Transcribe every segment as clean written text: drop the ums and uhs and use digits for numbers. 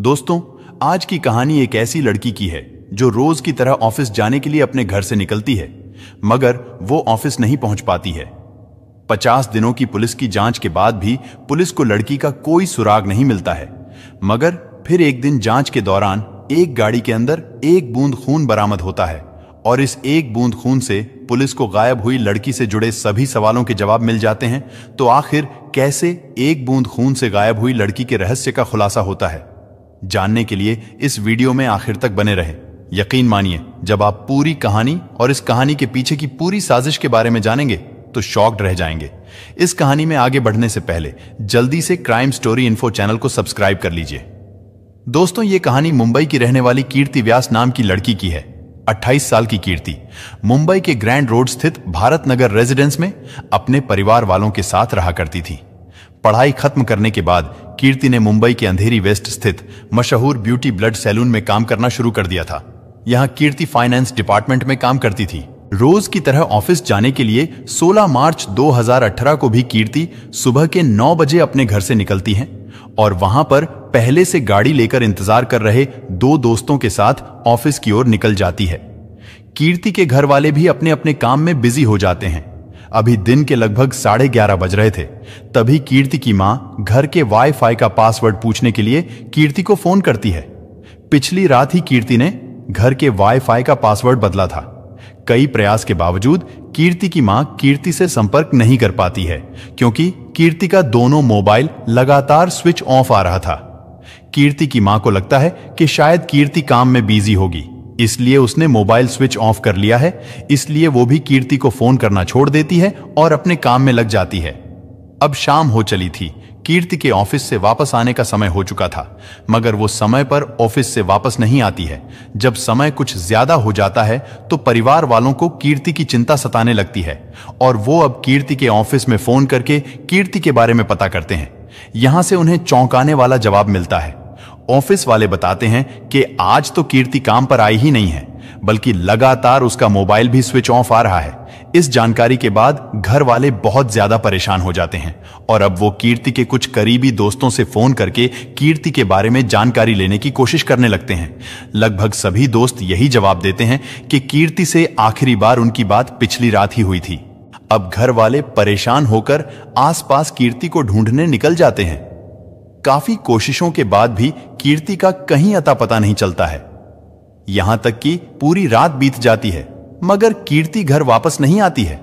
दोस्तों, आज की कहानी एक ऐसी लड़की की है जो रोज की तरह ऑफिस जाने के लिए अपने घर से निकलती है, मगर वो ऑफिस नहीं पहुंच पाती है। 50 दिनों की पुलिस की जांच के बाद भी पुलिस को लड़की का कोई सुराग नहीं मिलता है। मगर फिर एक दिन जांच के दौरान एक गाड़ी के अंदर एक बूंद खून बरामद होता है और इस एक बूंद खून से पुलिस को गायब हुई लड़की से जुड़े सभी सवालों के जवाब मिल जाते हैं। तो आखिर कैसे एक बूंद खून से गायब हुई लड़की के रहस्य का खुलासा होता है, जानने के लिए इस वीडियो में आखिर तक बने रहें। यकीन मानिए, जब आप पूरी कहानी और इस कहानी के पीछे की पूरी साजिश के बारे में जानेंगे तो शॉक्ड रह जाएंगे। इस कहानी में आगे बढ़ने से पहले जल्दी से क्राइम स्टोरी इन्फो चैनल को सब्सक्राइब कर लीजिए। दोस्तों, ये कहानी मुंबई की रहने वाली कीर्ति व्यास नाम की लड़की की है। 28 साल की कीर्ति मुंबई के ग्रैंड रोड स्थित भारत नगर रेजिडेंस में अपने परिवार वालों के साथ रहा करती थी। पढ़ाई खत्म करने के बाद कीर्ति ने मुंबई के अंधेरी वेस्ट स्थित मशहूर ब्यूटी ब्लड सैलून में काम करना शुरू कर दिया था। यहां कीर्ति फाइनेंस डिपार्टमेंट में काम करती थी। रोज की तरह ऑफिस जाने के लिए 16 मार्च 2018 को भी कीर्ति सुबह के 9 बजे अपने घर से निकलती हैं और वहां पर पहले से गाड़ी लेकर इंतजार कर रहे 2 दोस्तों के साथ ऑफिस की ओर निकल जाती है। कीर्ति के घर वाले भी अपने अपने काम में बिजी हो जाते हैं। अभी दिन के लगभग 11:30 बज रहे थे। तभी कीर्ति की मां घर के वाईफाई का पासवर्ड पूछने के लिए कीर्ति को फोन करती है। पिछली रात ही कीर्ति ने घर के वाईफाई का पासवर्ड बदला था। कई प्रयास के बावजूद कीर्ति की मां कीर्ति से संपर्क नहीं कर पाती है, क्योंकि कीर्ति का दोनों मोबाइल लगातार स्विच ऑफ आ रहा था। कीर्ति की मां को लगता है कि शायद कीर्ति काम में बिजी होगी, इसलिए उसने मोबाइल स्विच ऑफ कर लिया है। इसलिए वो भी कीर्ति को फोन करना छोड़ देती है और अपने काम में लग जाती है। अब शाम हो चली थी। कीर्ति के ऑफिस से वापस आने का समय हो चुका था, मगर वो समय पर ऑफिस से वापस नहीं आती है। जब समय कुछ ज्यादा हो जाता है तो परिवार वालों को कीर्ति की चिंता सताने लगती है और वो अब कीर्ति के ऑफिस में फोन करके कीर्ति के बारे में पता करते हैं। यहां से उन्हें चौंकाने वाला जवाब मिलता है। ऑफिस वाले बताते हैं कि आज तो कीर्ति काम पर आई ही नहीं है, बल्कि लगातार उसका मोबाइल भी स्विच ऑफ आ रहा है। इस जानकारी के बाद घर वाले बहुत ज्यादा परेशान हो जाते हैं और अब वो कीर्ति के कुछ करीबी दोस्तों से फोन करके कीर्ति के बारे में जानकारी लेने की कोशिश करने लगते हैं। लगभग सभी दोस्त यही जवाब देते हैं कि कीर्ति से आखिरी बार उनकी बात पिछली रात ही हुई थी। अब घर वाले परेशान होकर आसपास कीर्ति को ढूंढने निकल जाते हैं। काफी कोशिशों के बाद भी कीर्ति का कहीं अता पता नहीं चलता है। यहां तक कि पूरी रात बीत जाती है, मगर कीर्ति घर वापस नहीं आती है।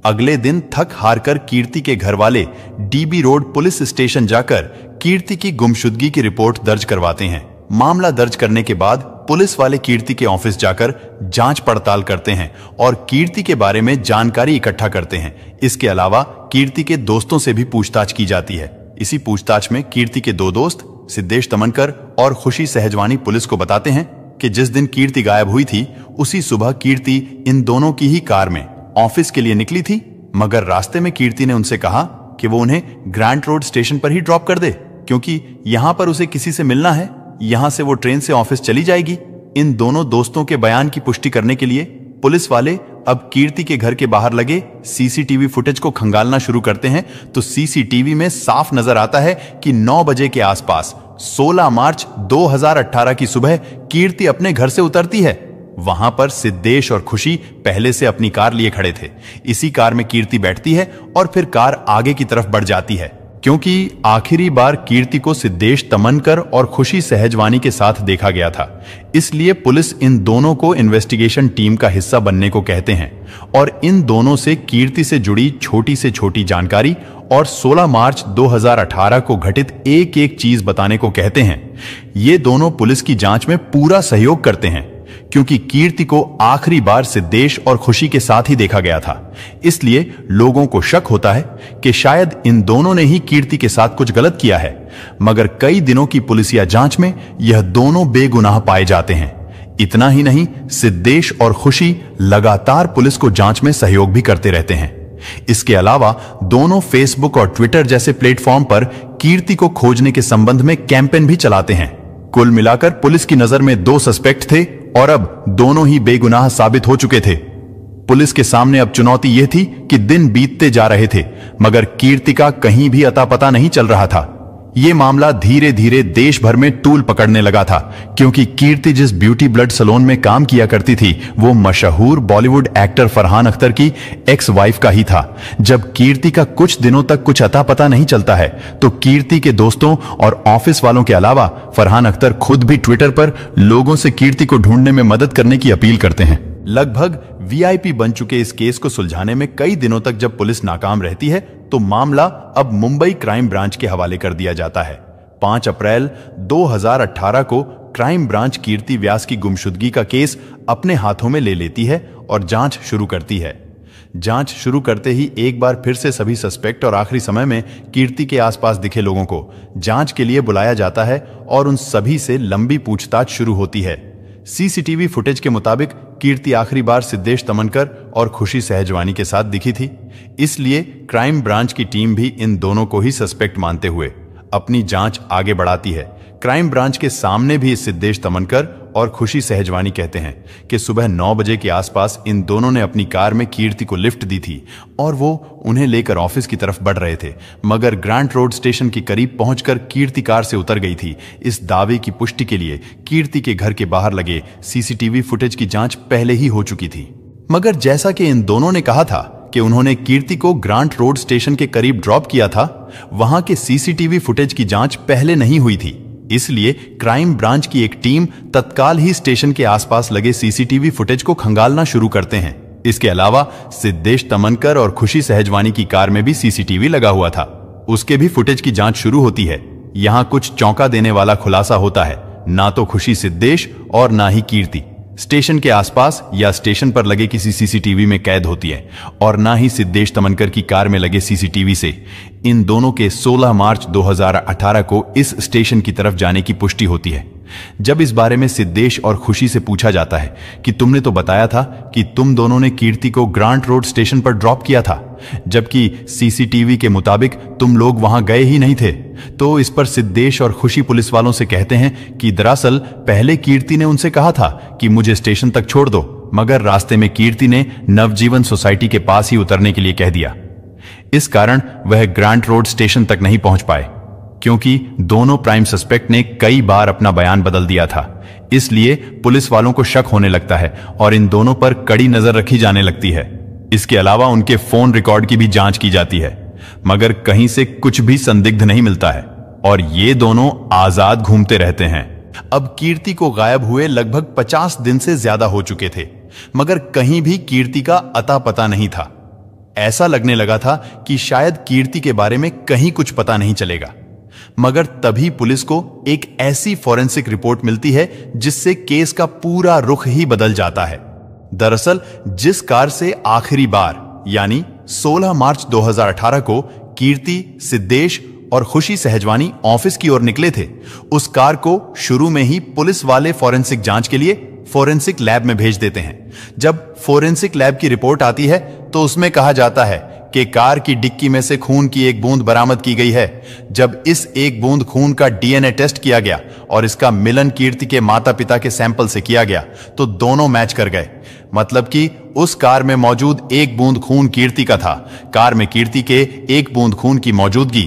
अगले दिन थक हार कर कीर्ति के घर वाले डीबी रोड पुलिस स्टेशन जाकर कीर्ति की गुमशुदगी की रिपोर्ट दर्ज करवाते हैं। मामला दर्ज करने के बाद पुलिस वाले कीर्ति के ऑफिस जाकर जांच पड़ताल करते हैं और कीर्ति के बारे में जानकारी इकट्ठा करते हैं। इसके अलावा कीर्ति के दोस्तों से भी पूछताछ की जाती है। इसी पूछताछ में कीर्ति के 2 दोस्त सिद्धेश तमनकर और खुशी सहजवानी पुलिस को बताते हैं कि जिस दिन कीर्ति गायब हुई थी उसी सुबह कीर्ति इन दोनों की ही कार में ऑफिस के लिए निकली थी, मगर रास्ते में कीर्ति ने उनसे कहा कि वो उन्हें ग्रैंड रोड स्टेशन पर ही ड्रॉप कर दे, क्योंकि यहां पर उसे किसी से मिलना है। यहां से वो ट्रेन से ऑफिस चली जाएगी। इन दोनों दोस्तों के बयान की पुष्टि करने के लिए पुलिस वाले अब कीर्ति के घर के बाहर लगे सीसीटीवी फुटेज को खंगालना शुरू करते हैं तो सीसीटीवी में साफ नजर आता है कि 9 बजे के आसपास 16 मार्च 2018 की सुबह कीर्ति अपने घर से उतरती है। वहां पर सिद्धेश और खुशी पहले से अपनी कार लिए खड़े थे। इसी कार में कीर्ति बैठती है और फिर कार आगे की तरफ बढ़ जाती है। क्योंकि आखिरी बार कीर्ति को सिद्धेश तमनकर और खुशी सहजवानी के साथ देखा गया था, इसलिए पुलिस इन दोनों को इन्वेस्टिगेशन टीम का हिस्सा बनने को कहते हैं और इन दोनों से कीर्ति से जुड़ी छोटी से छोटी जानकारी और 16 मार्च 2018 को घटित एक एक चीज बताने को कहते हैं। ये दोनों पुलिस की जांच में पूरा सहयोग करते हैं, क्योंकि कीर्ति को आखिरी बार सिद्धेश और खुशी के साथ ही देखा गया था। इसलिए लोगों को शक होता है कि शायद इन दोनों ने ही कीर्ति के साथ कुछ गलत किया है, मगर कई दिनों की पुलिसिया जांच में यह दोनों बेगुनाह पाए जाते हैं। इतना ही नहीं, सिद्धेश और खुशी लगातार पुलिस को जांच में सहयोग भी करते रहते हैं। इसके अलावा दोनों फेसबुक और ट्विटर जैसे प्लेटफॉर्म पर कीर्ति को खोजने के संबंध में कैंपेन भी चलाते हैं। कुल मिलाकर पुलिस की नजर में 2 सस्पेक्ट थे और अब दोनों ही बेगुनाह साबित हो चुके थे। पुलिस के सामने अब चुनौती यह थी कि दिन बीतते जा रहे थे, मगर कीर्ति का कहीं भी अता पता नहीं चल रहा था। ये मामला धीरे धीरे देश भर में तूल पकड़ने लगा था, क्योंकि कीर्ति जिस ब्यूटी ब्लड सैलून में काम किया करती थी वो मशहूर बॉलीवुड एक्टर फरहान अख्तर की एक्स वाइफ का ही था। जब कीर्ति का कुछ दिनों तक कुछ अता पता नहीं चलता है तो कीर्ति के दोस्तों और ऑफिस वालों के अलावा फरहान अख्तर खुद भी ट्विटर पर लोगों से कीर्ति को ढूंढने में मदद करने की अपील करते हैं। लगभग वीआईपी बन चुके इस केस को सुलझाने में कई दिनों तक जब पुलिस नाकाम रहती है तो मामला अब मुंबई क्राइम ब्रांच के हवाले कर दिया जाता है। 5 अप्रैल 2018 को क्राइम ब्रांच कीर्ति व्यास की गुमशुदगी का केस अपने हाथों में ले लेती है और जांच शुरू करती है। जांच शुरू करते ही एक बार फिर से सभी सस्पेक्ट और आखिरी समय में कीर्ति के आसपास दिखे लोगों को जांच के लिए बुलाया जाता है और उन सभी से लंबी पूछताछ शुरू होती है। सीसीटीवी फुटेज के मुताबिक कीर्ति आखिरी बार सिद्धेश तमनकर और खुशी सहजवानी के साथ दिखी थी, इसलिए क्राइम ब्रांच की टीम भी इन दोनों को ही सस्पेक्ट मानते हुए अपनी जांच आगे बढ़ाती है। क्राइम ब्रांच के सामने भी सिद्धेश तमनकर और खुशी सहजवानी कहते हैं कि सुबह 9 बजे के आसपास इन दोनों ने अपनी कार में कीर्ति को लिफ्ट दी थी और वो उन्हें लेकर ऑफिस की तरफ बढ़ रहे थे, मगर ग्रांट रोड स्टेशन के करीब पहुंचकर कीर्ति कार से उतर गई थी। इस दावे की पुष्टि के लिए कीर्ति के घर के बाहर लगे सीसीटीवी फुटेज की जांच पहले ही हो चुकी थी, मगर जैसा कि इन दोनों ने कहा था कि उन्होंने कीर्ति को ग्रांट रोड स्टेशन के करीब ड्रॉप किया था, वहां के सीसीटीवी फुटेज की जांच पहले नहीं हुई थी। इसलिए क्राइम ब्रांच की एक टीम तत्काल ही स्टेशन के आसपास लगे सीसीटीवी फुटेज को खंगालना शुरू करते हैं। इसके अलावा सिद्धेश तमनकर और खुशी सहजवानी की कार में भी सीसीटीवी लगा हुआ था, उसके भी फुटेज की जांच शुरू होती है। यहां कुछ चौंका देने वाला खुलासा होता है, ना तो खुशी सिद्धेश और ना ही कीर्ति स्टेशन के आसपास या स्टेशन पर लगे किसी सीसीटीवी में कैद होती है और ना ही सिद्धेश तमनकर की कार में लगे सीसीटीवी से इन दोनों के 16 मार्च 2018 को इस स्टेशन की तरफ जाने की पुष्टि होती है। जब इस बारे में सिद्धेश और खुशी से पूछा जाता है कि तुमने तो बताया था कि तुम दोनों ने कीर्ति को ग्रांट रोड स्टेशन पर ड्रॉप किया था, जबकि सीसीटीवी के मुताबिक तुम लोग वहां गए ही नहीं थे, तो इस पर सिद्धेश और खुशी पुलिस वालों से कहते हैं कि दरअसल पहले कीर्ति ने उनसे कहा था कि मुझे स्टेशन तक छोड़ दो, मगर रास्ते में कीर्ति ने नवजीवन सोसाइटी के पास ही उतरने के लिए कह दिया। इस कारण वह ग्रांट रोड स्टेशन तक नहीं पहुंच पाए, क्योंकि दोनों प्राइम सस्पेक्ट ने कई बार अपना बयान बदल दिया था। इसलिए पुलिस वालों को शक होने लगता है और इन दोनों पर कड़ी नजर रखी जाने लगती है। इसके अलावा उनके फोन रिकॉर्ड की भी जांच की जाती है, मगर कहीं से कुछ भी संदिग्ध नहीं मिलता है और ये दोनों आजाद घूमते रहते हैं। अब कीर्ति को गायब हुए लगभग 50 दिन से ज्यादा हो चुके थे, मगर कहीं भी कीर्ति का अता पता नहीं था। ऐसा लगने लगा था कि शायद कीर्ति के बारे में कहीं कुछ पता नहीं चलेगा, मगर तभी पुलिस को एक ऐसी फॉरेंसिक रिपोर्ट मिलती है जिससे केस का पूरा रुख ही बदल जाता है। दरअसल जिस कार से आखिरी बार यानी 16 मार्च 2018 को कीर्ति, सिद्धेश और खुशी सहजवानी ऑफिस की ओर निकले थे, उस कार को शुरू में ही पुलिस वाले फॉरेंसिक जांच के लिए फॉरेंसिक लैब में भेज देते हैं। जब फॉरेंसिक लैब की रिपोर्ट आती है तो उसमें कहा जाता है कि कार की डिक्की में से खून की एक बूंद बरामद की गई है। जब इस एक बूंद खून का डीएनए टेस्ट किया गया और इसका मिलन कीर्ति के माता पिता के सैंपल से किया गया तो दोनों मैच कर गए, मतलब कि उस कार में मौजूद एक बूंद खून कीर्ति का था। कार में कीर्ति के एक बूंद खून की मौजूदगी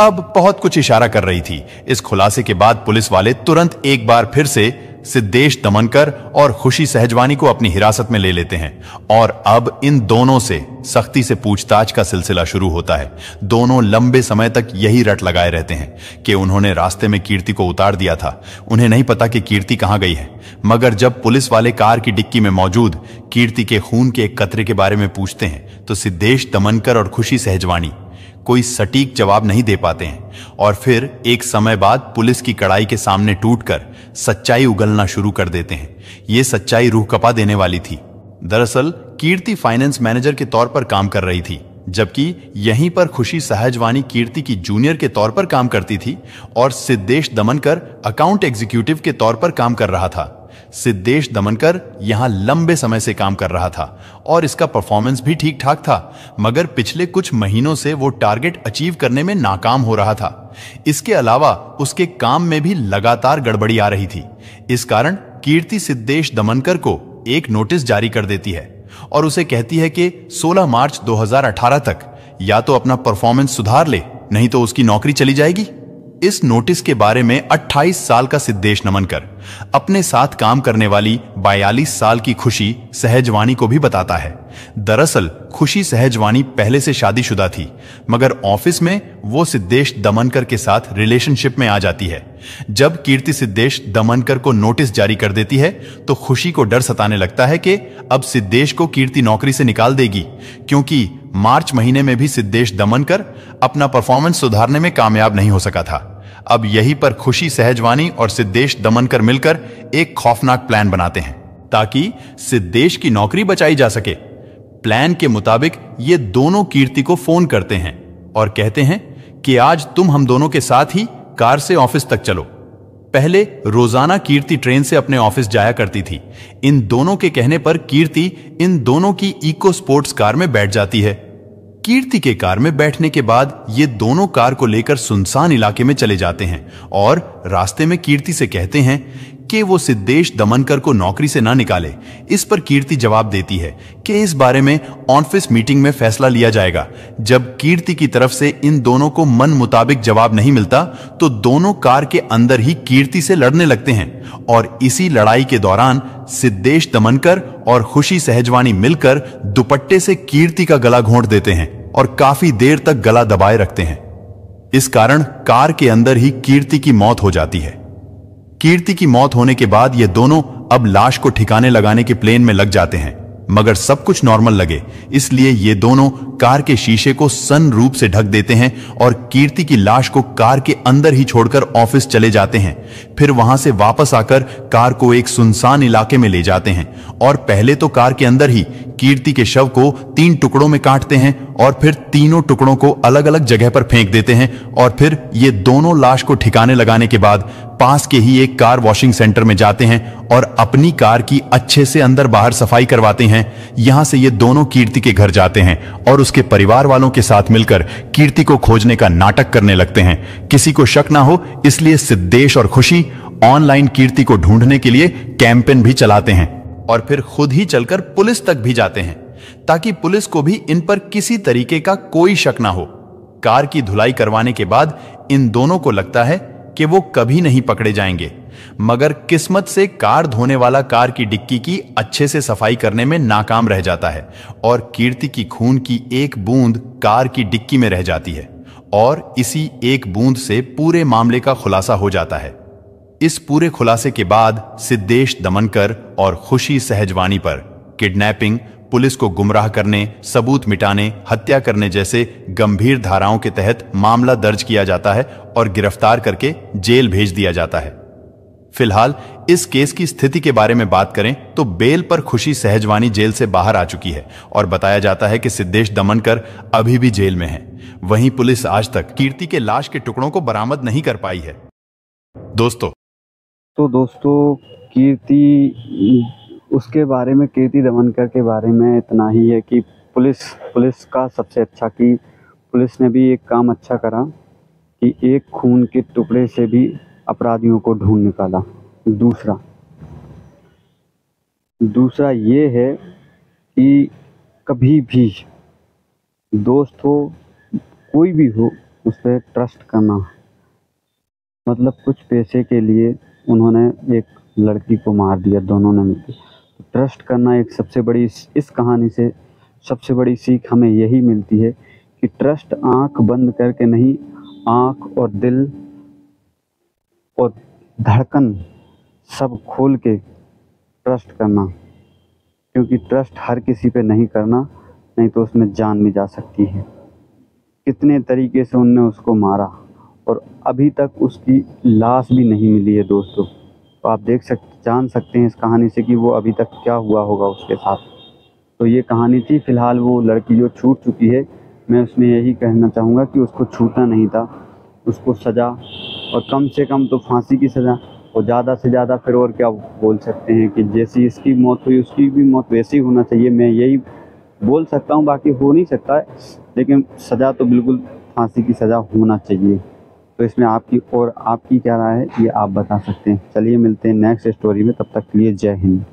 अब बहुत कुछ इशारा कर रही थी। इस खुलासे के बाद पुलिस वाले तुरंत एक बार फिर से सिद्धेश तमनकर और खुशी सहजवानी को अपनी हिरासत में ले लेते हैं और अब इन दोनों से सख्ती से पूछताछ का सिलसिला शुरू होता है। दोनों लंबे समय तक यही रट लगाए रहते हैं कि उन्होंने रास्ते में कीर्ति को उतार दिया था, उन्हें नहीं पता कि कीर्ति कहां गई है। मगर जब पुलिस वाले कार की डिक्की में मौजूद कीर्ति के खून के एक कतरे के बारे में पूछते हैं तो सिद्धेश तमनकर और खुशी सहजवानी कोई सटीक जवाब नहीं दे पाते हैं और फिर एक समय बाद पुलिस की कड़ाई के सामने टूटकर सच्चाई उगलना शुरू कर देते हैं। यह सच्चाई रूह कपा देने वाली थी। दरअसल कीर्ति फाइनेंस मैनेजर के तौर पर काम कर रही थी, जबकि यहीं पर खुशी सहजवानी कीर्ति की जूनियर के तौर पर काम करती थी और सिद्धेश दमनकर अकाउंट एग्जीक्यूटिव के तौर पर काम कर रहा था। सिद्धेश दमनकर यहां लंबे समय से काम कर रहा था और इसका परफॉर्मेंस भी ठीक ठाक था, मगर पिछले कुछ महीनों से वो टारगेट अचीव करने में नाकाम हो रहा था। इसके अलावा उसके काम में भी लगातार गड़बड़ी आ रही थी। इस कारण कीर्ति सिद्धेश दमनकर को एक नोटिस जारी कर देती है और उसे कहती है कि 16 मार्च 2018 तक या तो अपना परफॉर्मेंस सुधार ले, नहीं तो उसकी नौकरी चली जाएगी। इस नोटिस के बारे में 28 साल का सिद्धेश नमनकर अपने साथ काम करने वाली 42 साल की खुशी सहजवानी को भी बताता है। दरअसल खुशी सहजवानी पहले से शादीशुदा थी, मगर ऑफिस में वो सिद्धेश दमनकर के साथ रिलेशनशिप में आ जाती है। जब कीर्ति सिद्धेश दमनकर को नोटिस जारी कर देती है तो खुशी को डर सताने लगता है कि अब सिद्धेश को कीर्ति नौकरी से निकाल देगी, क्योंकि मार्च महीने में भी सिद्धेश दमनकर अपना परफॉर्मेंस सुधारने में कामयाब नहीं हो सका था। अब यहीं पर खुशी सहजवानी और सिद्धेश दमनकर मिलकर एक खौफनाक प्लान बनाते हैं ताकि सिद्धेश की नौकरी बचाई जा सके। प्लान के मुताबिक ये दोनों कीर्ति को फोन करते हैं और कहते हैं कि आज तुम हम दोनों के साथ ही कार से ऑफिस तक चलो। पहले रोजाना कीर्ति ट्रेन से अपने ऑफिस जाया करती थी। इन दोनों के कहने पर कीर्ति इन दोनों की इको स्पोर्ट्स कार में बैठ जाती है। कीर्ति के कार में बैठने के बाद ये दोनों कार को लेकर सुनसान इलाके में चले जाते हैं और रास्ते में कीर्ति से कहते हैं कि वो सिद्धेश दमनकर को नौकरी से ना निकाले। इस पर कीर्ति जवाब देती है कि इस बारे में ऑफिस मीटिंग में फैसला लिया जाएगा। जब कीर्ति की तरफ से इन दोनों को मन मुताबिक जवाब नहीं मिलता तो दोनों कार के अंदर ही कीर्ति से लड़ने लगते हैं और इसी लड़ाई के दौरान सिद्धेश दमनकर और खुशी सहजवानी मिलकर दुपट्टे से कीर्ति का गला घोंट देते हैं और काफी देर तक गला दबाए रखते हैं। इस कारण कार के अंदर ही कीर्ति की मौत हो जाती है। कीर्ति की मौत होने के बाद ये दोनों अब लाश को ठिकाने लगाने के प्लान में लग जाते हैं, मगर सब कुछ नॉर्मल लगे इसलिए ये दोनों कार के शीशे को सन रूप से ढक देते हैं और कीर्ति की लाश को कार के अंदर ही छोड़कर ऑफिस चले जाते हैं। फिर वहां से वापस आकर कार को एक सुनसान इलाके में ले जाते हैं और पहले तो कार के अंदर ही कीर्ति के शव को 3 टुकड़ों में काटते हैं और फिर तीनों टुकड़ों को अलग अलग जगह पर फेंक देते हैं और फिर ये दोनों लाश को ठिकाने लगाने के बाद पास के ही एक कार वॉशिंग सेंटर में जाते हैं और अपनी कार की अच्छे से अंदर बाहर सफाई करवाते हैं। यहां से ये दोनों कीर्ति के घर जाते हैं और उसके परिवार वालों के साथ मिलकर कीर्ति को खोजने का नाटक करने लगते हैं। किसी को शक ना हो इसलिए सिद्धेश और खुशी ऑनलाइन कीर्ति को ढूंढने के लिए कैंपेन भी चलाते हैं और फिर खुद ही चलकर पुलिस तक भी जाते हैं ताकि पुलिस को भी इन पर किसी तरीके का कोई शक ना हो। कार की धुलाई करवाने के बाद इन दोनों को लगता है कि वो कभी नहीं पकड़े जाएंगे, मगर किस्मत से कार धोने वाला कार की डिक्की की अच्छे से सफाई करने में नाकाम रह जाता है और कीर्ति की खून की एक बूंद कार की डिक्की में रह जाती है और इसी एक बूंद से पूरे मामले का खुलासा हो जाता है। इस पूरे खुलासे के बाद सिद्धेश दमनकर और खुशी सहजवानी पर किडनैपिंग, पुलिस को गुमराह करने, सबूत मिटाने, हत्या करने जैसे गंभीर धाराओं के तहत मामला दर्ज किया जाता है और गिरफ्तार करके जेल भेज दिया जाता है। फिलहाल इस केस की स्थिति के बारे में बात करें तो बेल पर खुशी सहजवानी जेल से बाहर आ चुकी है और बताया जाता है कि सिद्धेश दमनकर अभी भी जेल में है। वहीं पुलिस आज तक कीर्ति के लाश के टुकड़ों को बरामद नहीं कर पाई है। दोस्तों कीर्ति, उसके बारे में, कीर्ति दमनकर के बारे में इतना ही है कि पुलिस का सबसे अच्छा कि पुलिस ने भी एक काम अच्छा करा कि एक खून के टुकड़े से भी अपराधियों को ढूंढ निकाला। दूसरा ये है कि कभी भी दोस्त हो, कोई भी हो, उस पर ट्रस्ट करना। मतलब कुछ पैसे के लिए उन्होंने एक लड़की को मार दिया, दोनों ने मिलकर। ट्रस्ट करना एक सबसे बड़ी, इस कहानी से सबसे बड़ी सीख हमें यही मिलती है कि ट्रस्ट आंख बंद करके नहीं, आंख और दिल और धड़कन सब खोल के ट्रस्ट करना, क्योंकि ट्रस्ट हर किसी पे नहीं करना, नहीं तो उसमें जान भी जा सकती है। कितने तरीके से उनने उसको मारा और अभी तक उसकी लाश भी नहीं मिली है दोस्तों। तो आप जान सकते हैं इस कहानी से कि वो अभी तक क्या हुआ होगा उसके साथ। तो ये कहानी थी। फ़िलहाल वो लड़की जो छूट चुकी है, मैं उसमें यही कहना चाहूँगा कि उसको छूटना नहीं था, उसको सज़ा, और कम से कम तो फांसी की सज़ा, और ज़्यादा से ज़्यादा फिर और क्या बोल सकते हैं कि जैसी इसकी मौत हुई उसकी भी मौत वैसी ही होना चाहिए। मैं यही बोल सकता हूँ, बाकी हो नहीं सकता है, लेकिन सज़ा तो बिल्कुल फांसी की सज़ा होना चाहिए। तो इसमें आपकी क्या राय है ये आप बता सकते हैं। चलिए मिलते हैं नेक्स्ट स्टोरी में, तब तक के लिए जय हिंद।